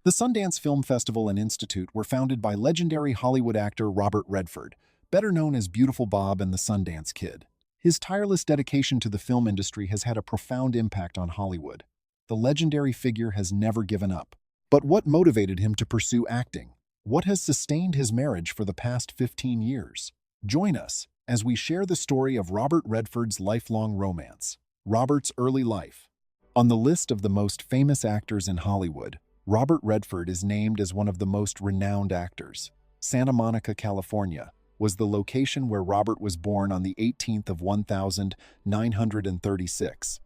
The Sundance Film Festival and Institute were founded by legendary Hollywood actor Robert Redford, better known as Beautiful Bob and the Sundance Kid. His tireless dedication to the film industry has had a profound impact on Hollywood. The legendary figure has never given up. But what motivated him to pursue acting? What has sustained his marriage for the past 15 years? Join us as we share the story of Robert Redford's lifelong romance. Robert's early life. On the list of the most famous actors in Hollywood, Robert Redford is named as one of the most renowned actors. Santa Monica, California, was the location where Robert was born on the 18th of 1936.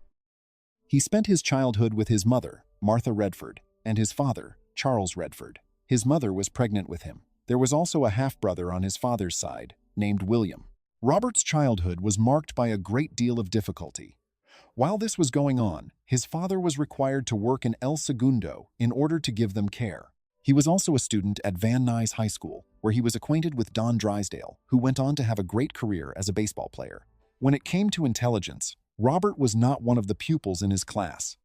He spent his childhood with his mother, Martha Redford, and his father, Charles Redford. His mother was pregnant with him. There was also a half-brother on his father's side, named William. Robert's childhood was marked by a great deal of difficulty. While this was going on, his father was required to work in El Segundo in order to give them care. He was also a student at Van Nuys High School, where he was acquainted with Don Drysdale, who went on to have a great career as a baseball player. When it came to intelligence, Robert was not one of the pupils in his class.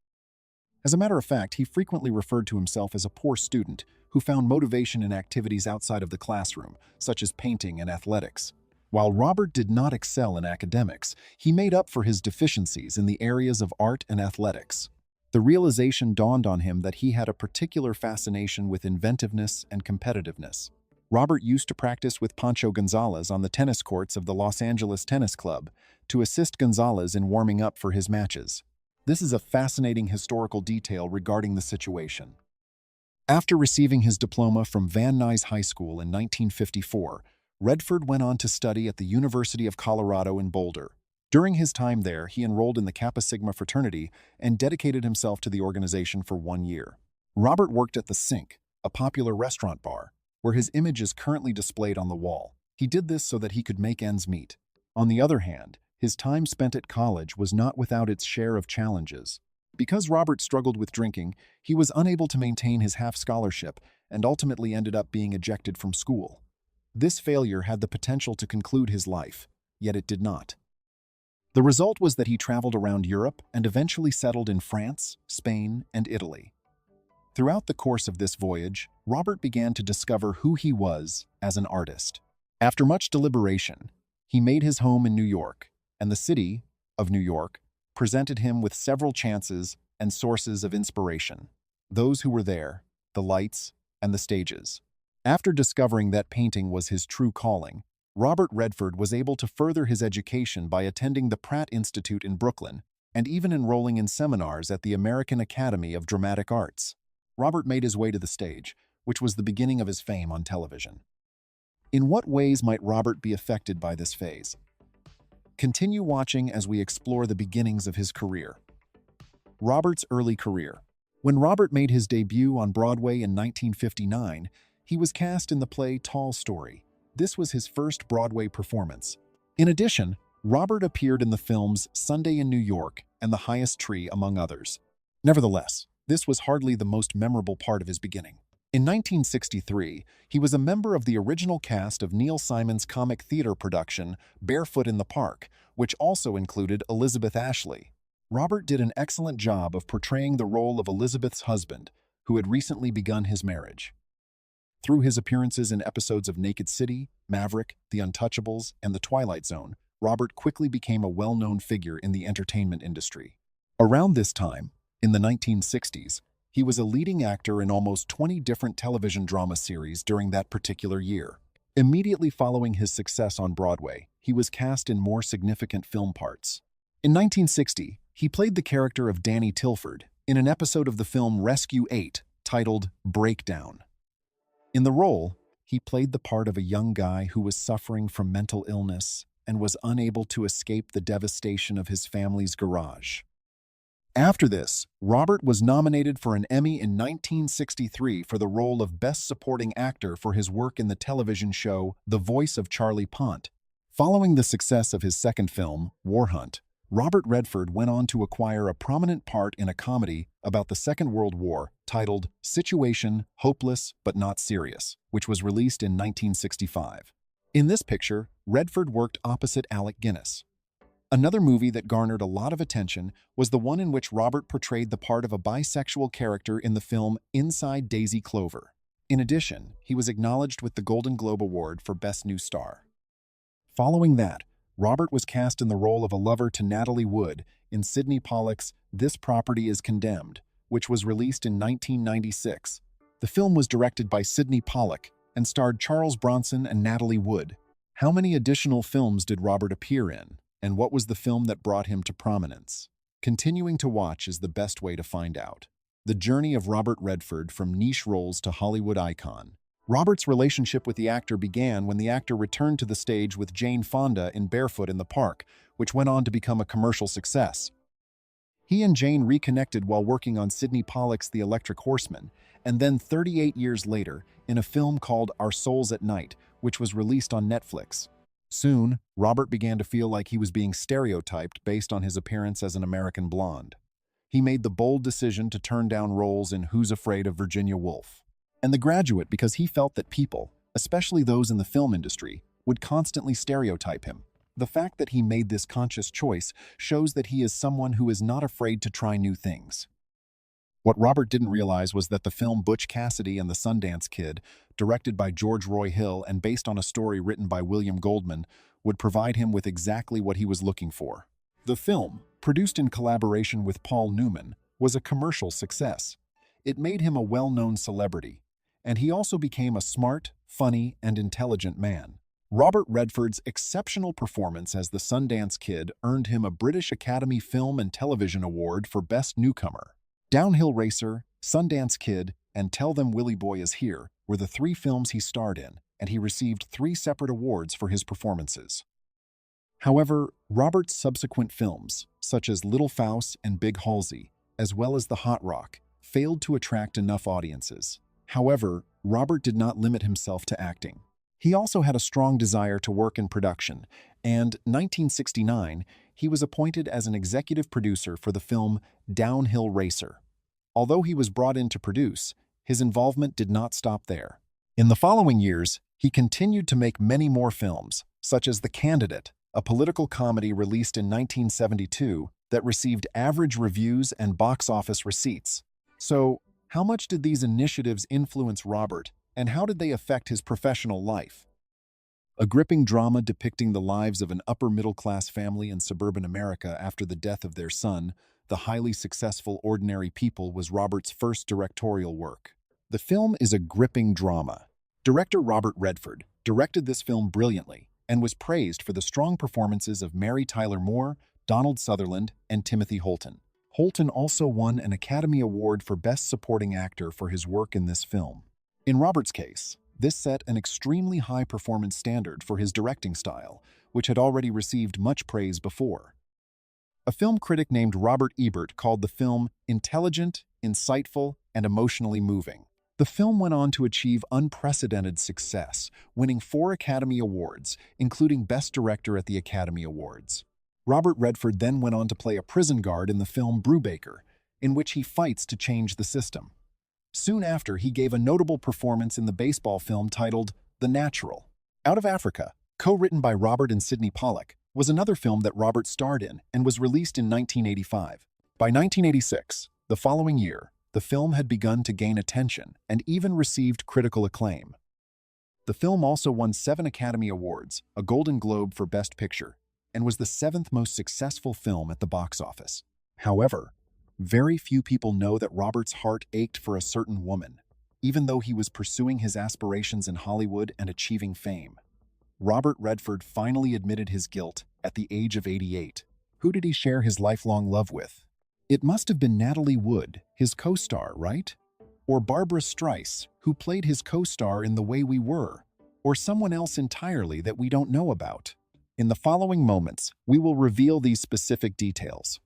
As a matter of fact, he frequently referred to himself as a poor student who found motivation in activities outside of the classroom, such as painting and athletics. While Robert did not excel in academics, he made up for his deficiencies in the areas of art and athletics. The realization dawned on him that he had a particular fascination with inventiveness and competitiveness. Robert used to practice with Pancho Gonzalez on the tennis courts of the Los Angeles Tennis Club to assist Gonzalez in warming up for his matches. This is a fascinating historical detail regarding the situation. After receiving his diploma from Van Nuys High School in 1954, Redford went on to study at the University of Colorado in Boulder. During his time there, he enrolled in the Kappa Sigma fraternity and dedicated himself to the organization for 1 year. Robert worked at the Sink, a popular restaurant bar, where his image is currently displayed on the wall. He did this so that he could make ends meet. On the other hand, his time spent at college was not without its share of challenges. Because Robert struggled with drinking, he was unable to maintain his half-scholarship and ultimately ended up being ejected from school. This failure had the potential to conclude his life, yet it did not. The result was that he traveled around Europe and eventually settled in France, Spain, and Italy. Throughout the course of this voyage, Robert began to discover who he was as an artist. After much deliberation, he made his home in New York, and the city of New York presented him with several chances and sources of inspiration. Those who were there, the lights, and the stages. After discovering that painting was his true calling, Robert Redford was able to further his education by attending the Pratt Institute in Brooklyn and even enrolling in seminars at the American Academy of Dramatic Arts. Robert made his way to the stage, which was the beginning of his fame on television. In what ways might Robert be affected by this phase? Continue watching as we explore the beginnings of his career. Robert's early career. When Robert made his debut on Broadway in 1959, he was cast in the play Tall Story. This was his first Broadway performance. In addition, Robert appeared in the films Sunday in New York and The Highest Tree, among others. Nevertheless, this was hardly the most memorable part of his beginning. In 1963, he was a member of the original cast of Neil Simon's comic theater production Barefoot in the Park, which also included Elizabeth Ashley. Robert did an excellent job of portraying the role of Elizabeth's husband, who had recently begun his marriage. Through his appearances in episodes of Naked City, Maverick, The Untouchables, and The Twilight Zone, Robert quickly became a well-known figure in the entertainment industry. Around this time, in the 1960s, he was a leading actor in almost 20 different television drama series during that particular year. Immediately following his success on Broadway, he was cast in more significant film parts. In 1960, he played the character of Danny Tilford in an episode of the film Rescue 8 titled Breakdown. In the role, he played the part of a young guy who was suffering from mental illness and was unable to escape the devastation of his family's garage. After this, Robert was nominated for an Emmy in 1963 for the role of Best Supporting Actor for his work in the television show The Voice of Charlie Pont. Following the success of his second film, War Hunt, Robert Redford went on to acquire a prominent part in a comedy about the Second World War titled Situation, Hopeless But Not Serious, which was released in 1965. In this picture, Redford worked opposite Alec Guinness. Another movie that garnered a lot of attention was the one in which Robert portrayed the part of a bisexual character in the film Inside Daisy Clover. In addition, he was acknowledged with the Golden Globe Award for Best New Star. Following that, Robert was cast in the role of a lover to Natalie Wood in Sidney Pollack's This Property is Condemned, which was released in 1996. The film was directed by Sidney Pollack and starred Charles Bronson and Natalie Wood. How many additional films did Robert appear in, and what was the film that brought him to prominence? Continuing to watch is the best way to find out. The journey of Robert Redford from niche roles to Hollywood icon. Robert's relationship with the actor began when the actor returned to the stage with Jane Fonda in Barefoot in the Park, which went on to become a commercial success. He and Jane reconnected while working on Sidney Pollack's The Electric Horseman, and then 38 years later in a film called Our Souls at Night, which was released on Netflix. Soon, Robert began to feel like he was being stereotyped based on his appearance as an American blonde. He made the bold decision to turn down roles in Who's Afraid of Virginia Woolf and The Graduate because he felt that people, especially those in the film industry, would constantly stereotype him. The fact that he made this conscious choice shows that he is someone who is not afraid to try new things. What Robert didn't realize was that the film Butch Cassidy and the Sundance Kid, directed by George Roy Hill and based on a story written by William Goldman, would provide him with exactly what he was looking for. The film, produced in collaboration with Paul Newman, was a commercial success. It made him a well-known celebrity, and he also became a smart, funny, and intelligent man. Robert Redford's exceptional performance as the Sundance Kid earned him a British Academy Film and Television Award for Best Newcomer. Downhill Racer, Sundance Kid, and Tell Them Willie Boy Is Here were the 3 films he starred in, and he received 3 separate awards for his performances. However, Robert's subsequent films, such as Little Fouse and Big Halsey, as well as The Hot Rock, failed to attract enough audiences. However, Robert did not limit himself to acting. He also had a strong desire to work in production, and in 1969, he was appointed as an executive producer for the film Downhill Racer. Although he was brought in to produce, his involvement did not stop there. In the following years, he continued to make many more films, such as The Candidate, a political comedy released in 1972 that received average reviews and box office receipts. So, how much did these initiatives influence Robert, and how did they affect his professional life? A gripping drama depicting the lives of an upper-middle-class family in suburban America after the death of their son, the highly successful Ordinary People, was Robert's first directorial work. The film is a gripping drama. Director Robert Redford directed this film brilliantly and was praised for the strong performances of Mary Tyler Moore, Donald Sutherland, and Timothy Holton. Holton also won an Academy Award for Best Supporting Actor for his work in this film. In Robert's case, this set an extremely high performance standard for his directing style, which had already received much praise before. A film critic named Robert Ebert called the film intelligent, insightful, and emotionally moving. The film went on to achieve unprecedented success, winning 4 Academy Awards, including Best Director at the Academy Awards. Robert Redford then went on to play a prison guard in the film Brubaker, in which he fights to change the system. Soon after, he gave a notable performance in the baseball film titled The Natural. Out of Africa, co-written by Robert and Sidney Pollack, was another film that Robert starred in and was released in 1985. By 1986, the following year, the film had begun to gain attention and even received critical acclaim. The film also won 7 Academy Awards, a Golden Globe for Best Picture, and was the 7th most successful film at the box office. However, very few people know that Robert's heart ached for a certain woman, even though he was pursuing his aspirations in Hollywood and achieving fame. Robert Redford finally admitted his guilt at the age of 88. Who did he share his lifelong love with? It must have been Natalie Wood, his co-star, right? Or Barbara Streisand, who played his co-star in The Way We Were, or someone else entirely that we don't know about. In the following moments, we will reveal these specific details.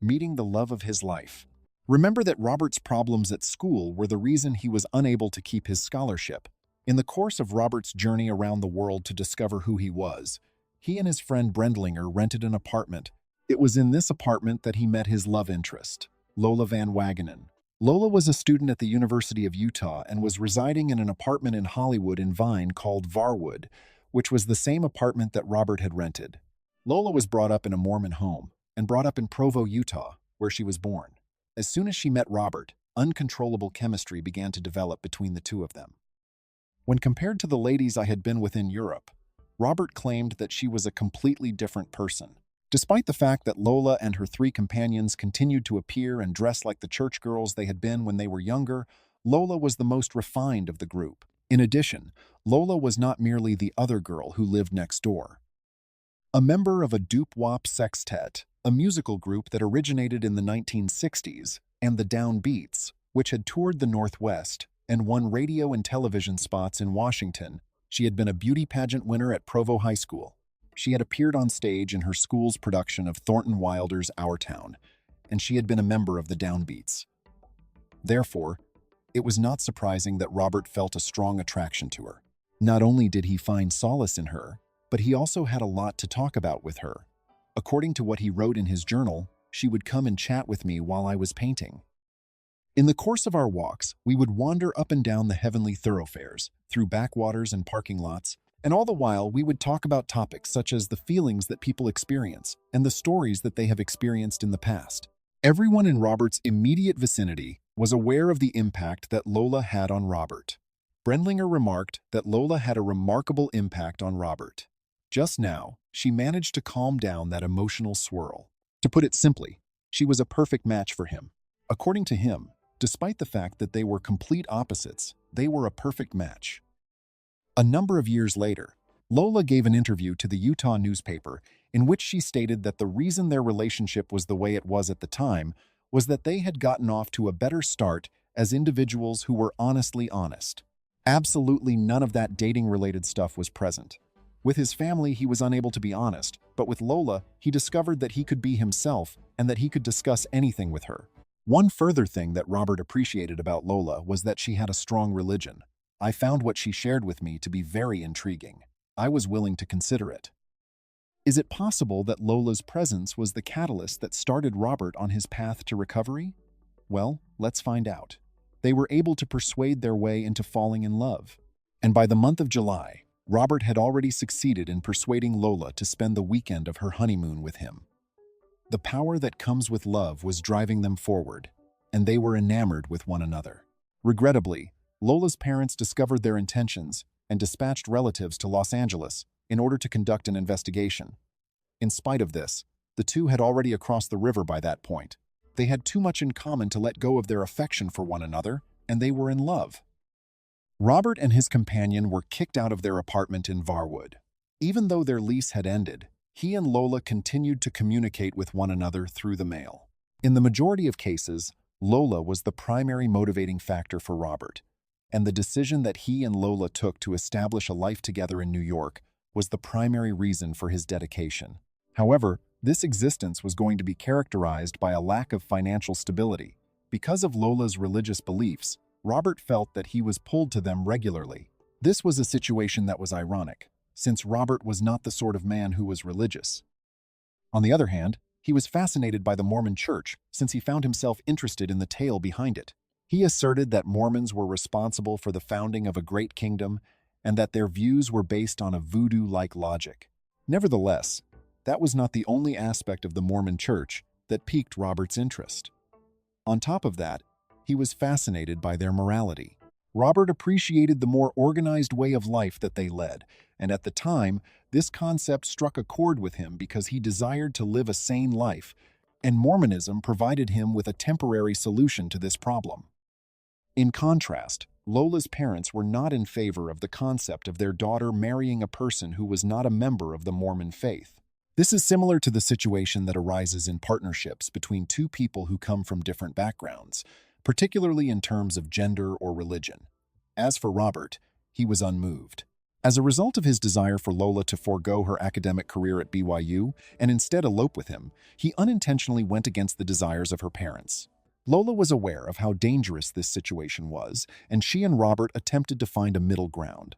Meeting the love of his life. Remember that Robert's problems at school were the reason he was unable to keep his scholarship. In the course of Robert's journey around the world to discover who he was, he and his friend Brendlinger rented an apartment. It was in this apartment that he met his love interest, Lola Van Wagenen. Lola was a student at the University of Utah and was residing in an apartment in Hollywood in Vine called Varwood, which was the same apartment that Robert had rented. Lola was brought up in a Mormon home and brought up in Provo, Utah, where she was born. As soon as she met Robert, uncontrollable chemistry began to develop between the two of them. When compared to the ladies I had been with in Europe, Robert claimed that she was a completely different person. Despite the fact that Lola and her three companions continued to appear and dress like the church girls they had been when they were younger, Lola was the most refined of the group. In addition, Lola was not merely the other girl who lived next door. A member of a doo-wop sextet, a musical group that originated in the 1960s, and the Downbeats, which had toured the Northwest and won radio and television spots in Washington. She had been a beauty pageant winner at Provo High School. She had appeared on stage in her school's production of Thornton Wilder's Our Town, and she had been a member of the Downbeats. Therefore, it was not surprising that Robert felt a strong attraction to her. Not only did he find solace in her, but he also had a lot to talk about with her. According to what he wrote in his journal, she would come and chat with me while I was painting. In the course of our walks, we would wander up and down the heavenly thoroughfares, through backwaters and parking lots, and all the while we would talk about topics such as the feelings that people experience and the stories that they have experienced in the past. Everyone in Robert's immediate vicinity was aware of the impact that Lola had on Robert. Brendlinger remarked that Lola had a remarkable impact on Robert. Just now, she managed to calm down that emotional swirl. To put it simply, she was a perfect match for him. According to him, despite the fact that they were complete opposites, they were a perfect match. A number of years later, Lola gave an interview to the Utah newspaper in which she stated that the reason their relationship was the way it was at the time was that they had gotten off to a better start as individuals who were honestly honest. Absolutely none of that dating-related stuff was present. With his family, he was unable to be honest, but with Lola, he discovered that he could be himself and that he could discuss anything with her. One further thing that Robert appreciated about Lola was that she had a strong religion. I found what she shared with me to be very intriguing. I was willing to consider it. Is it possible that Lola's presence was the catalyst that started Robert on his path to recovery? Well, let's find out. They were able to persuade their way into falling in love. And by the month of July, Robert had already succeeded in persuading Lola to spend the weekend of her honeymoon with him. The power that comes with love was driving them forward, and they were enamored with one another. Regrettably, Lola's parents discovered their intentions and dispatched relatives to Los Angeles in order to conduct an investigation. In spite of this, the two had already crossed the river by that point. They had too much in common to let go of their affection for one another, and they were in love. Robert and his companion were kicked out of their apartment in Varwood. Even though their lease had ended, he and Lola continued to communicate with one another through the mail. In the majority of cases, Lola was the primary motivating factor for Robert, and the decision that he and Lola took to establish a life together in New York was the primary reason for his dedication. However, this existence was going to be characterized by a lack of financial stability. Because of Lola's religious beliefs, Robert felt that he was pulled to them regularly. This was a situation that was ironic, since Robert was not the sort of man who was religious. On the other hand, he was fascinated by the Mormon Church since he found himself interested in the tale behind it. He asserted that Mormons were responsible for the founding of a great kingdom and that their views were based on a voodoo-like logic. Nevertheless, that was not the only aspect of the Mormon Church that piqued Robert's interest. On top of that, he was fascinated by their morality. Robert appreciated the more organized way of life that they led, and at the time, this concept struck a chord with him because he desired to live a sane life, and Mormonism provided him with a temporary solution to this problem. In contrast, Lola's parents were not in favor of the concept of their daughter marrying a person who was not a member of the Mormon faith. This is similar to the situation that arises in partnerships between two people who come from different backgrounds, particularly in terms of gender or religion. As for Robert, he was unmoved. As a result of his desire for Lola to forego her academic career at BYU and instead elope with him, he unintentionally went against the desires of her parents. Lola was aware of how dangerous this situation was, and she and Robert attempted to find a middle ground.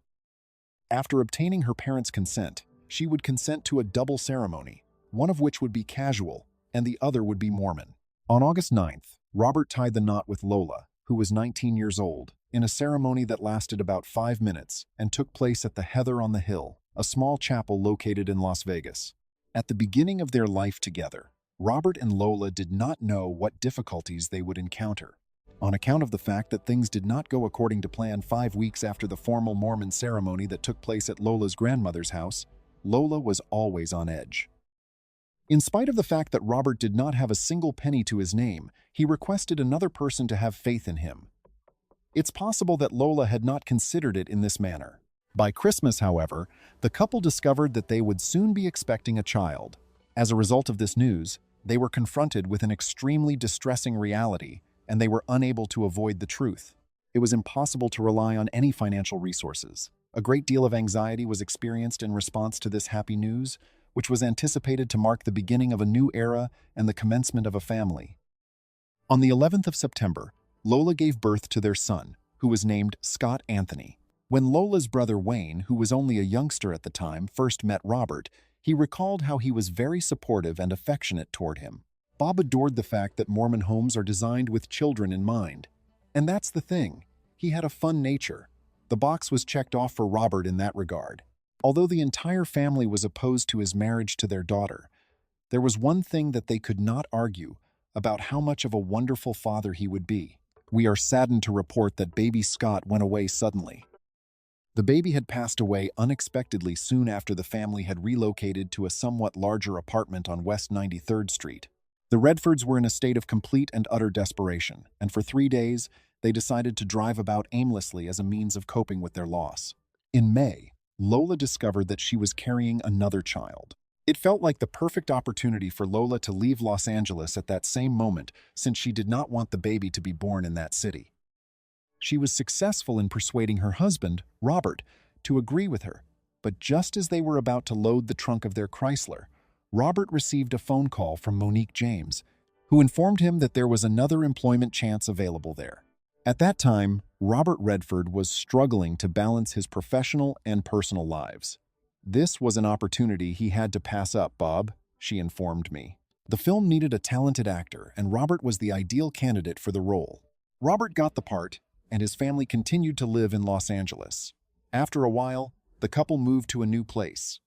After obtaining her parents' consent, she would consent to a double ceremony, one of which would be casual and the other would be Mormon. On August 9th, Robert tied the knot with Lola, who was 19 years old, in a ceremony that lasted about 5 minutes and took place at the Heather on the Hill, a small chapel located in Las Vegas. At the beginning of their life together, Robert and Lola did not know what difficulties they would encounter. On account of the fact that things did not go according to plan 5 weeks after the formal Mormon ceremony that took place at Lola's grandmother's house, Lola was always on edge. In spite of the fact that Robert did not have a single penny to his name, he requested another person to have faith in him. It's possible that Lola had not considered it in this manner. By Christmas, however, the couple discovered that they would soon be expecting a child. As a result of this news, they were confronted with an extremely distressing reality, and they were unable to avoid the truth. It was impossible to rely on any financial resources. A great deal of anxiety was experienced in response to this happy news, which was anticipated to mark the beginning of a new era and the commencement of a family. On the 11th of September, Lola gave birth to their son, who was named Scott Anthony. When Lola's brother Wayne, who was only a youngster at the time, first met Robert, he recalled how he was very supportive and affectionate toward him. Bob adored the fact that Mormon homes are designed with children in mind. And that's the thing. He had a fun nature. The box was checked off for Robert in that regard. Although the entire family was opposed to his marriage to their daughter, there was one thing that they could not argue about: how much of a wonderful father he would be. We are saddened to report that baby Scott went away suddenly. The baby had passed away unexpectedly soon after the family had relocated to a somewhat larger apartment on West 93rd Street. The Redfords were in a state of complete and utter desperation, and for 3 days, they decided to drive about aimlessly as a means of coping with their loss. In May, Lola discovered that she was carrying another child. It felt like the perfect opportunity for Lola to leave Los Angeles at that same moment, since she did not want the baby to be born in that city. She was successful in persuading her husband, Robert, to agree with her, but just as they were about to load the trunk of their Chrysler, Robert received a phone call from Monique James, who informed him that there was another employment chance available there. At that time, Robert Redford was struggling to balance his professional and personal lives. "This was an opportunity he had to pass up, Bob," she informed me. The film needed a talented actor, and Robert was the ideal candidate for the role. Robert got the part, and his family continued to live in Los Angeles. After a while, the couple moved to a new place.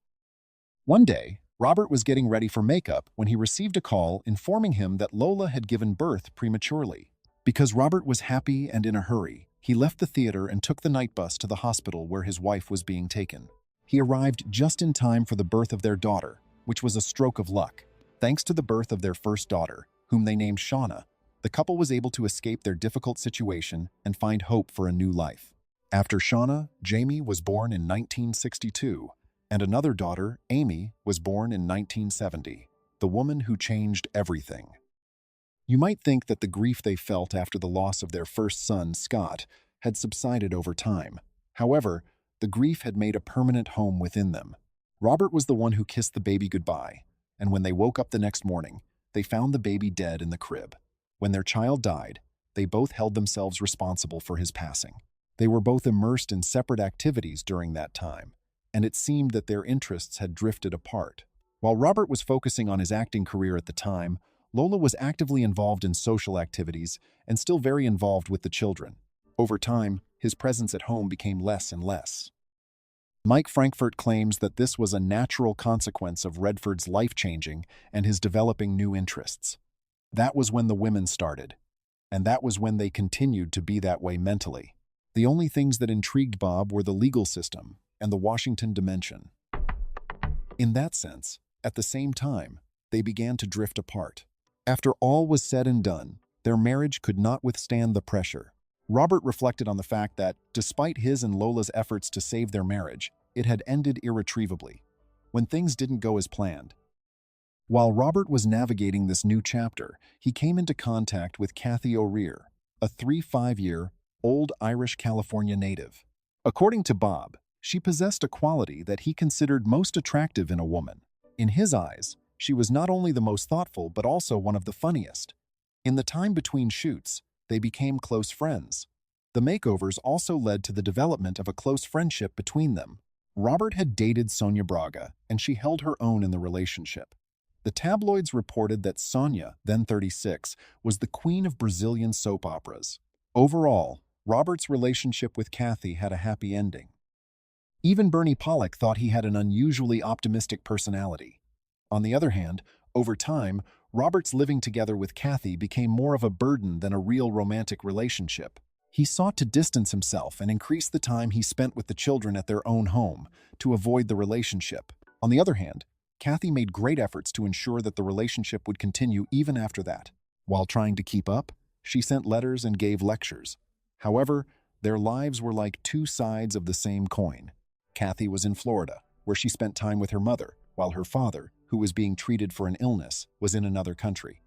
One day, Robert was getting ready for makeup when he received a call informing him that Lola had given birth prematurely. Because Robert was happy and in a hurry, he left the theater and took the night bus to the hospital where his wife was being taken. He arrived just in time for the birth of their daughter, which was a stroke of luck. Thanks to the birth of their first daughter, whom they named Shauna, the couple was able to escape their difficult situation and find hope for a new life. After Shauna, Jamie was born in 1962, and another daughter, Amy, was born in 1970, the woman who changed everything. You might think that the grief they felt after the loss of their first son, Scott, had subsided over time. However, the grief had made a permanent home within them. Robert was the one who kissed the baby goodbye, and when they woke up the next morning, they found the baby dead in the crib. When their child died, they both held themselves responsible for his passing. They were both immersed in separate activities during that time, and it seemed that their interests had drifted apart. While Robert was focusing on his acting career at the time, Lola was actively involved in social activities and still very involved with the children. Over time, his presence at home became less and less. Mike Frankfurt claims that this was a natural consequence of Redford's life-changing and his developing new interests. That was when the women started, and that was when they continued to be that way mentally. The only things that intrigued Bob were the legal system and the Washington dimension. In that sense, at the same time, they began to drift apart. After all was said and done, their marriage could not withstand the pressure. Robert reflected on the fact that, despite his and Lola's efforts to save their marriage, it had ended irretrievably, when things didn't go as planned. While Robert was navigating this new chapter, he came into contact with Kathy O'Rear, a 35-year-old Irish California native. According to Bob, she possessed a quality that he considered most attractive in a woman. In his eyes, she was not only the most thoughtful but also one of the funniest. In the time between shoots, they became close friends. The makeovers also led to the development of a close friendship between them. Robert had dated Sonia Braga, and she held her own in the relationship. The tabloids reported that Sonia, then 36, was the queen of Brazilian soap operas. Overall, Robert's relationship with Kathy had a happy ending. Even Bernie Pollack thought he had an unusually optimistic personality. On the other hand, over time, Robert's living together with Kathy became more of a burden than a real romantic relationship. He sought to distance himself and increase the time he spent with the children at their own home to avoid the relationship. On the other hand, Kathy made great efforts to ensure that the relationship would continue even after that. While trying to keep up, she sent letters and gave lectures. However, their lives were like two sides of the same coin. Kathy was in Florida, where she spent time with her mother, while her father, who was being treated for an illness, was in another country.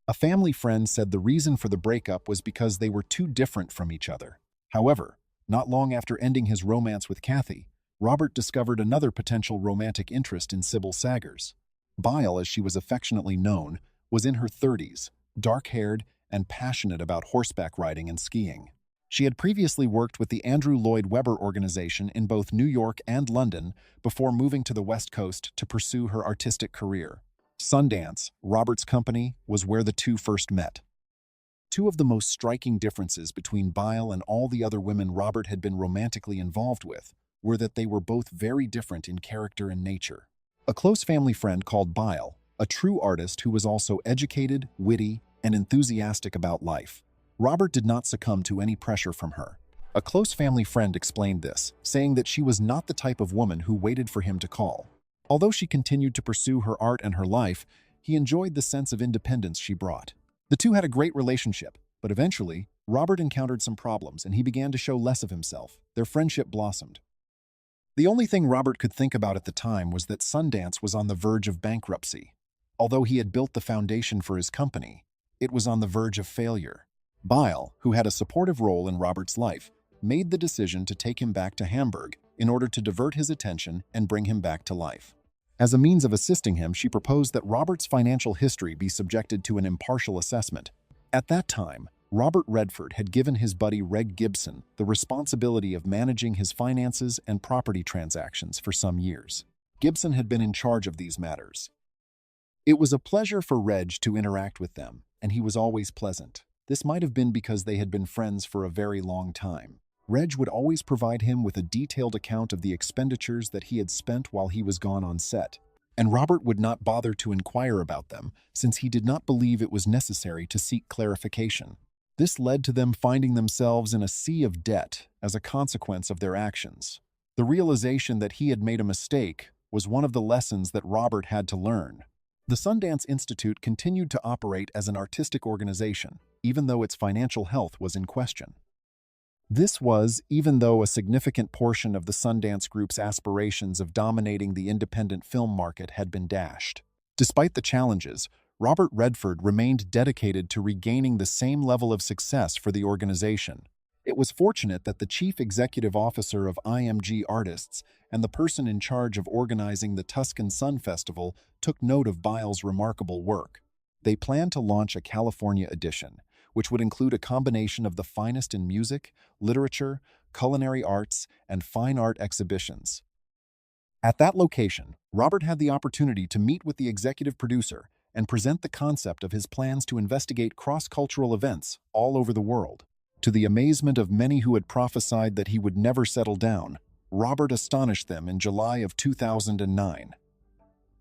A family friend said the reason for the breakup was because they were too different from each other. However, not long after ending his romance with Kathy, Robert discovered another potential romantic interest in Sybil Saggers. Bile, as she was affectionately known, was in her 30s, dark-haired, and passionate about horseback riding and skiing. She had previously worked with the Andrew Lloyd Webber organization in both New York and London before moving to the West Coast to pursue her artistic career. Sundance, Robert's company, was where the two first met. Two of the most striking differences between Bile and all the other women Robert had been romantically involved with were that they were both very different in character and nature. A close family friend called Bile, a true artist who was also educated, witty, and enthusiastic about life. Robert did not succumb to any pressure from her. A close family friend explained this, saying that she was not the type of woman who waited for him to call. Although she continued to pursue her art and her life, he enjoyed the sense of independence she brought. The two had a great relationship, but eventually, Robert encountered some problems and he began to show less of himself. Their friendship blossomed. The only thing Robert could think about at the time was that Sundance was on the verge of bankruptcy. Although he had built the foundation for his company, it was on the verge of failure. Bile, who had a supportive role in Robert's life, made the decision to take him back to Hamburg in order to divert his attention and bring him back to life. As a means of assisting him, she proposed that Robert's financial history be subjected to an impartial assessment. At that time, Robert Redford had given his buddy Reg Gibson the responsibility of managing his finances and property transactions for some years. Gibson had been in charge of these matters. It was a pleasure for Reg to interact with them, and he was always pleasant. This might have been because they had been friends for a very long time. Reg would always provide him with a detailed account of the expenditures that he had spent while he was gone on set, and Robert would not bother to inquire about them since he did not believe it was necessary to seek clarification. This led to them finding themselves in a sea of debt as a consequence of their actions. The realization that he had made a mistake was one of the lessons that Robert had to learn. The Sundance Institute continued to operate as an artistic organization, even though its financial health was in question. This was, even though a significant portion of the Sundance Group's aspirations of dominating the independent film market had been dashed. Despite the challenges, Robert Redford remained dedicated to regaining the same level of success for the organization. It was fortunate that the chief executive officer of IMG Artists and the person in charge of organizing the Tuscan Sun Festival took note of Bile's remarkable work. They planned to launch a California edition, which would include a combination of the finest in music, literature, culinary arts, and fine art exhibitions. At that location, Robert had the opportunity to meet with the executive producer and present the concept of his plans to investigate cross-cultural events all over the world. To the amazement of many who had prophesied that he would never settle down, Robert astonished them in July of 2009.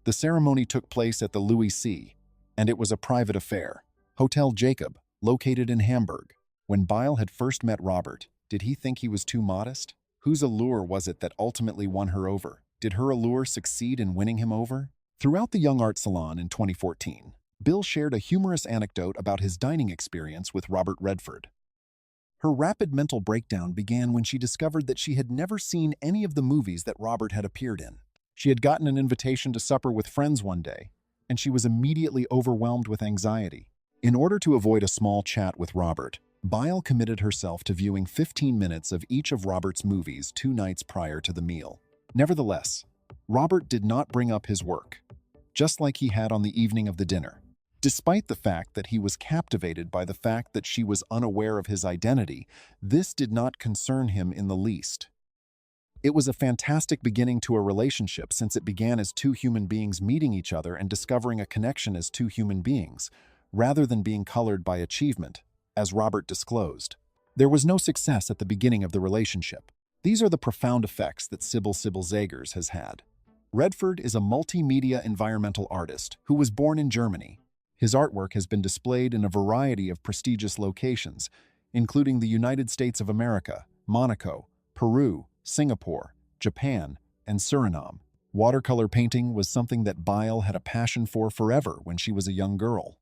The ceremony took place at the Louis C., and it was a private affair. Hotel Jacob, located in Hamburg. When Bile had first met Robert, did he think he was too modest? Whose allure was it that ultimately won her over? Did her allure succeed in winning him over? Throughout the Young Art Salon in 2014, Bill shared a humorous anecdote about his dining experience with Robert Redford. Her rapid mental breakdown began when she discovered that she had never seen any of the movies that Robert had appeared in. She had gotten an invitation to supper with friends one day, and she was immediately overwhelmed with anxiety. In order to avoid a small chat with Robert, Bile committed herself to viewing 15 minutes of each of Robert's movies 2 nights prior to the meal. Nevertheless, Robert did not bring up his work, just like he had on the evening of the dinner. Despite the fact that he was captivated by the fact that she was unaware of his identity, this did not concern him in the least. It was a fantastic beginning to a relationship since it began as 2 human beings meeting each other and discovering a connection as 2 human beings, rather than being colored by achievement, as Robert disclosed. There was no success at the beginning of the relationship. These are the profound effects that Sybil Saggers has had. Redford is a multimedia environmental artist who was born in Germany. His artwork has been displayed in a variety of prestigious locations, including the United States of America, Monaco, Peru, Singapore, Japan, and Suriname. Watercolor painting was something that Byle had a passion for forever when she was a young girl.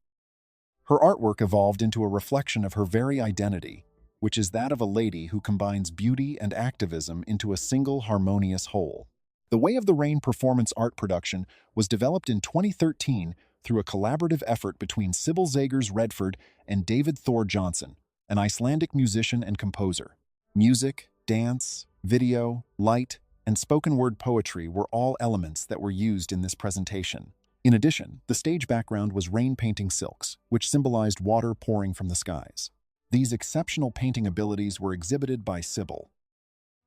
Her artwork evolved into a reflection of her very identity, which is that of a lady who combines beauty and activism into a single harmonious whole. The Way of the Rain performance art production was developed in 2013 through a collaborative effort between Sybil Zagers Redford and David Thor Johnson, an Icelandic musician and composer. Music, dance, video, light, and spoken word poetry were all elements that were used in this presentation. In addition, the stage background was rain painting silks, which symbolized water pouring from the skies. These exceptional painting abilities were exhibited by Sybil.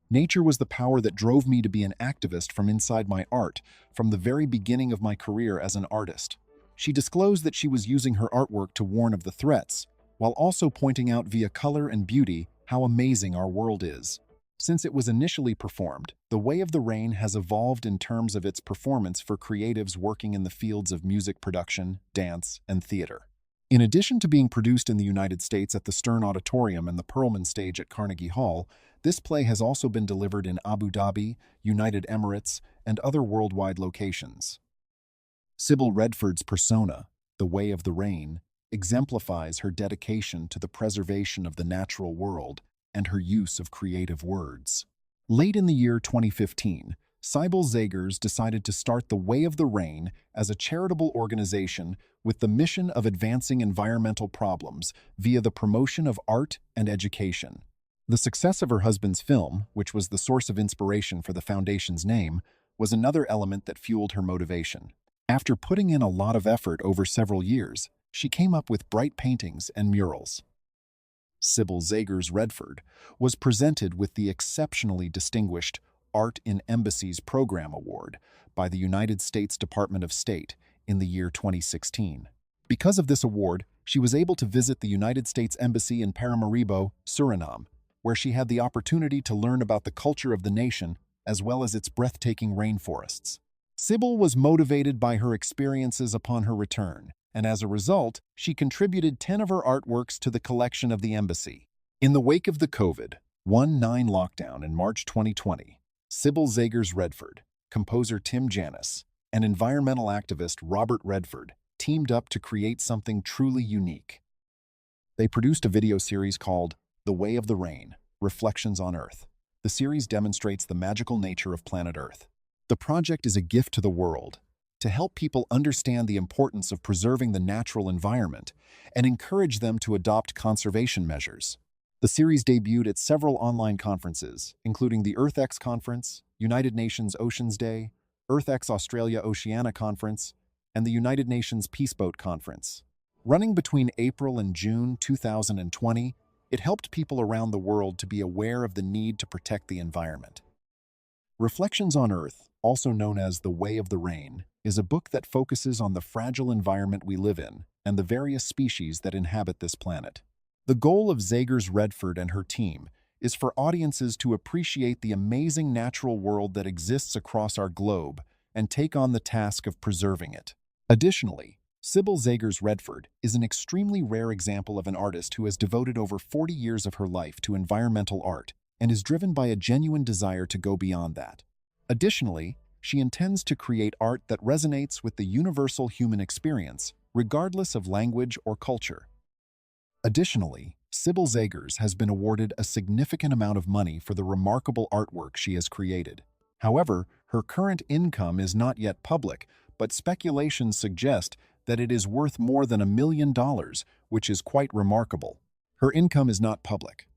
Nature was the power that drove me to be an activist from inside my art, from the very beginning of my career as an artist. She disclosed that she was using her artwork to warn of the threats, while also pointing out via color and beauty how amazing our world is. Since it was initially performed, The Way of the Rain has evolved in terms of its performance for creatives working in the fields of music production, dance, and theater. In addition to being produced in the United States at the Stern Auditorium and the Perlman Stage at Carnegie Hall, this play has also been delivered in Abu Dhabi, United Emirates, and other worldwide locations. Sybil Redford's persona, The Way of the Rain, exemplifies her dedication to the preservation of the natural world and her use of creative words. Late in the year 2015, Sybil Zagers decided to start The Way of the Rain as a charitable organization with the mission of advancing environmental problems via the promotion of art and education. The success of her husband's film, which was the source of inspiration for the foundation's name, was another element that fueled her motivation. After putting in a lot of effort over several years, she came up with bright paintings and murals. Sybil Zagers Redford was presented with the exceptionally distinguished Art in Embassies Program Award by the United States Department of State in the year 2016. Because of this award, she was able to visit the United States Embassy in Paramaribo, Suriname, where she had the opportunity to learn about the culture of the nation as well as its breathtaking rainforests. Sybil was motivated by her experiences upon her return, and as a result, she contributed 10 of her artworks to the collection of the embassy. In the wake of the COVID-19 lockdown in March 2020, Sybil Zagers Redford, composer Tim Janis, and environmental activist Robert Redford teamed up to create something truly unique. They produced a video series called The Way of the Rain, Reflections on Earth. The series demonstrates the magical nature of planet Earth. The project is a gift to the world, to help people understand the importance of preserving the natural environment and encourage them to adopt conservation measures. The series debuted at several online conferences, including the EarthX Conference, United Nations Oceans Day, EarthX Australia Oceania Conference, and the United Nations Peace Boat Conference. Running between April and June 2020, it helped people around the world to be aware of the need to protect the environment. Reflections on Earth, also known as The Way of the Rain, is a book that focuses on the fragile environment we live in and the various species that inhabit this planet. The goal of Zagers Redford and her team is for audiences to appreciate the amazing natural world that exists across our globe and take on the task of preserving it. Additionally, Sybil Zagers Redford is an extremely rare example of an artist who has devoted over 40 years of her life to environmental art and is driven by a genuine desire to go beyond that. Additionally, she intends to create art that resonates with the universal human experience, regardless of language or culture. Additionally, Sybil Zagers has been awarded a significant amount of money for the remarkable artwork she has created. However, her current income is not yet public, but speculations suggest that it is worth more than $1 million, which is quite remarkable. Her income is not public.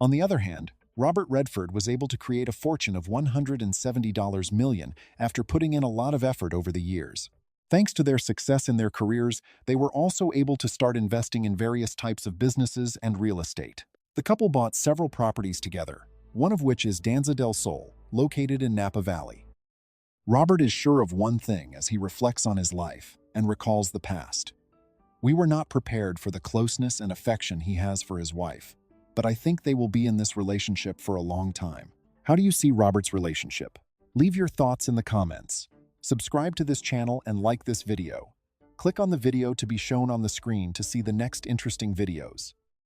On the other hand, Robert Redford was able to create a fortune of $170 million after putting in a lot of effort over the years. Thanks to their success in their careers, they were also able to start investing in various types of businesses and real estate. The couple bought several properties together, one of which is Danza del Sol, located in Napa Valley. Robert is sure of one thing as he reflects on his life and recalls the past. We were not prepared for the closeness and affection he has for his wife, but I think they will be in this relationship for a long time. How do you see Robert's relationship? Leave your thoughts in the comments. Subscribe to this channel and like this video. Click on the video to be shown on the screen to see the next interesting videos.